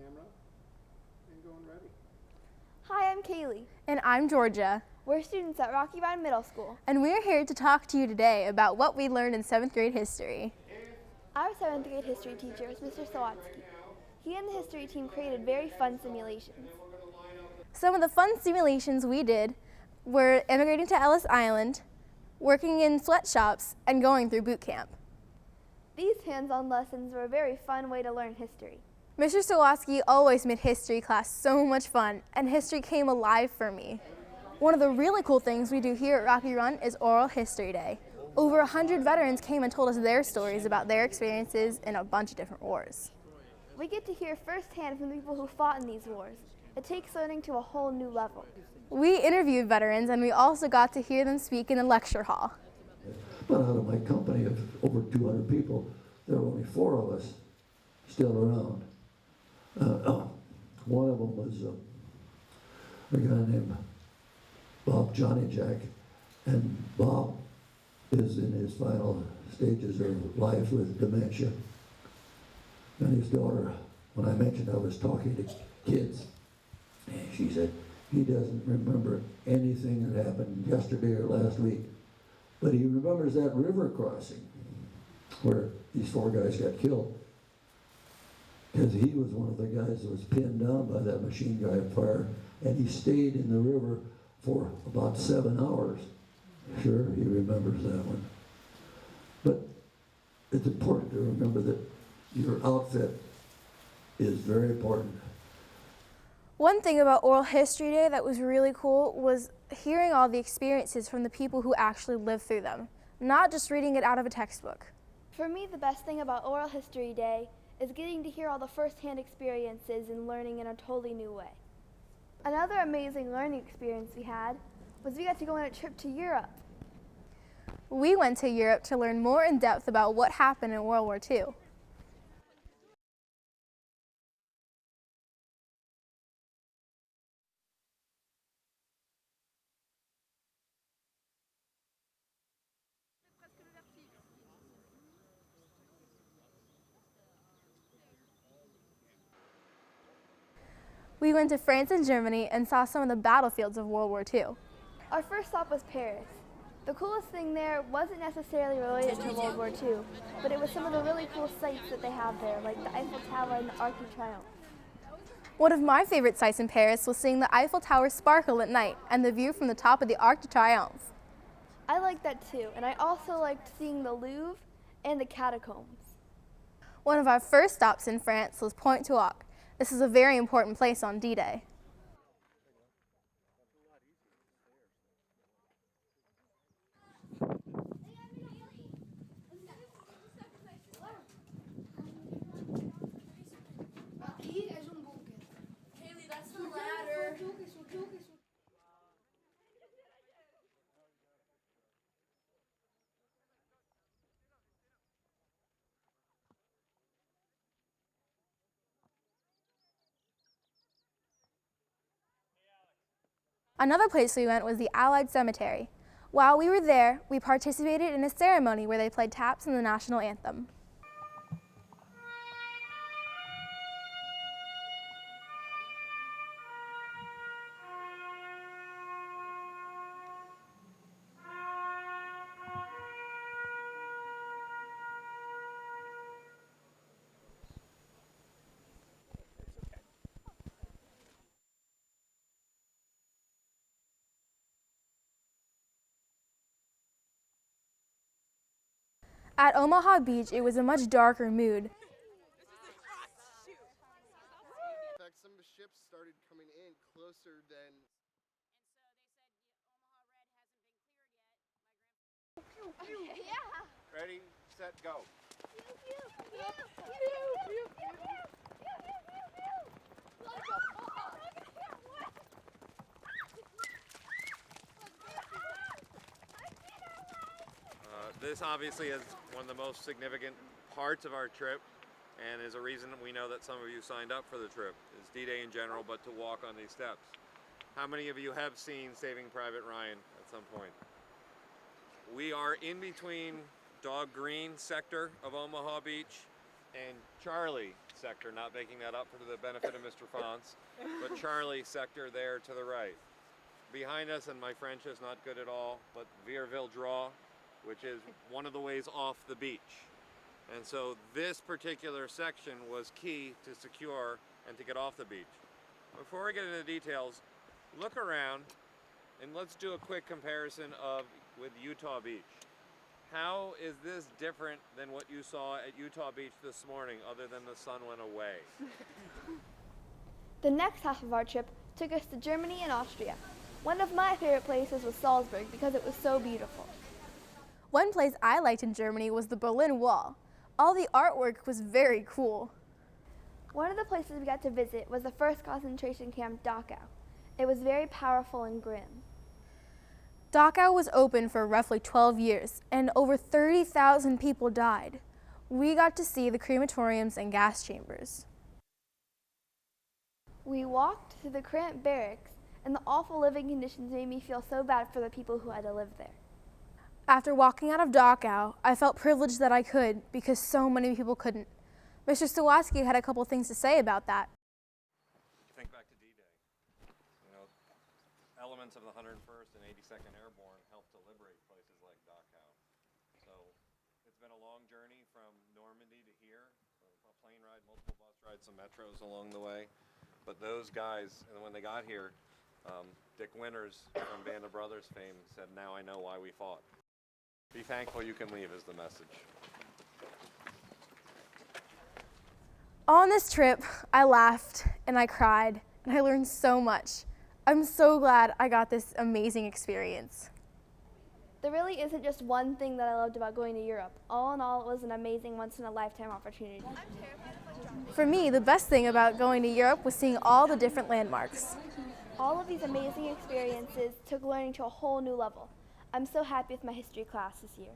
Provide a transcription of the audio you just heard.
camera and going ready. Hi, I'm Kaylee. And I'm Georgia. We're students at Rocky Rum Middle School. And we're here to talk to you today about what we learned in 7th grade history. Our 7th grade history teacher was Mr. Sawatsky. He and the history team created very fun simulations. Some of the fun simulations we did were immigrating to Ellis Island, working in sweatshops, and going through boot camp. These hands-on lessons were a very fun way to learn history. Mr. Sawatsky always made history class so much fun, and history came alive for me. One of the really cool things we do here at Rocky Run is Oral History Day. Over 100 veterans came and told us their stories about their experiences in a bunch of different wars. We get to hear firsthand from the people who fought in these wars. It takes learning to a whole new level. We interviewed veterans, and we also got to hear them speak in the lecture hall. But out of my company of over 200 people, there were only 4 of us still around. One of them was a guy named Bob Johnny Jack, and Bob is in his final stages of life with dementia. And his daughter, when I mentioned I was talking to kids, she said he doesn't remember anything that happened yesterday or last week, but he remembers that river crossing where these 4 guys got killed, because he was one of the guys that was pinned down by that machine gun fire, and he stayed in the river for about 7 hours. Sure, he remembers that one. But it's important to remember that your outfit is very important. One thing about Oral History Day that was really cool was hearing all the experiences from the people who actually lived through them, not just reading it out of a textbook. For me, the best thing about Oral History Day is getting to hear all the first-hand experiences and learning in a totally new way. Another amazing learning experience we had was we got to go on a trip to Europe. We went to Europe to learn more in depth about what happened in World War II. We went to France and Germany and saw some of the battlefields of World War II. Our first stop was Paris. The coolest thing there wasn't necessarily related to World War II, but it was some of the really cool sights that they have there, like the Eiffel Tower and the Arc de Triomphe. One of my favorite sights in Paris was seeing the Eiffel Tower sparkle at night and the view from the top of the Arc de Triomphe. I liked that too, and I also liked seeing the Louvre and the catacombs. One of our first stops in France was Pointe-du-Hoc. This is a very important place on D-Day. Kaylee, that's the ladder. Another place we went was the Allied Cemetery. While we were there, we participated in a ceremony where they played taps in the national anthem. At Omaha Beach, it was a much darker mood. In fact, some of the ships started coming in closer than... Ready, set, go. This obviously is one of the most significant parts of our trip, and is a reason we know that some of you signed up for the trip. Is D-Day in general, but to walk on these steps. How many of you have seen Saving Private Ryan at some point? We are in between Dog Green sector of Omaha Beach and Charlie sector, not making that up for the benefit of Mr. Fonz, but Charlie sector there to the right. Behind us, and my French is not good at all, but Vierville Draw, which is one of the ways off the beach. And so this particular section was key to secure and to get off the beach. Before we get into the details, look around and let's do a quick comparison with Utah Beach. How is this different than what you saw at Utah Beach this morning, other than the sun went away? The next half of our trip took us to Germany and Austria. One of my favorite places was Salzburg because it was so beautiful. One place I liked in Germany was the Berlin Wall. All the artwork was very cool. One of the places we got to visit was the first concentration camp, Dachau. It was very powerful and grim. Dachau was open for roughly 12 years, and over 30,000 people died. We got to see the crematoriums and gas chambers. We walked through the cramped barracks, and the awful living conditions made me feel so bad for the people who had to live there. After walking out of Dachau, I felt privileged that I could, because so many people couldn't. Mr. Sawatsky had a couple things to say about that. Think back to D-Day. You know, elements of the 101st and 82nd Airborne helped to liberate places like Dachau. So it's been a long journey from Normandy to here, a plane ride, multiple bus rides, some metros along the way. But those guys, and when they got here, Dick Winters from Band of Brothers fame said, "Now I know why we fought." Be thankful you can leave is the message. On this trip, I laughed and I cried and I learned so much. I'm so glad I got this amazing experience. There really isn't just one thing that I loved about going to Europe. All in all, it was an amazing once-in-a-lifetime opportunity. For me, the best thing about going to Europe was seeing all the different landmarks. All of these amazing experiences took learning to a whole new level. I'm so happy with my history class this year.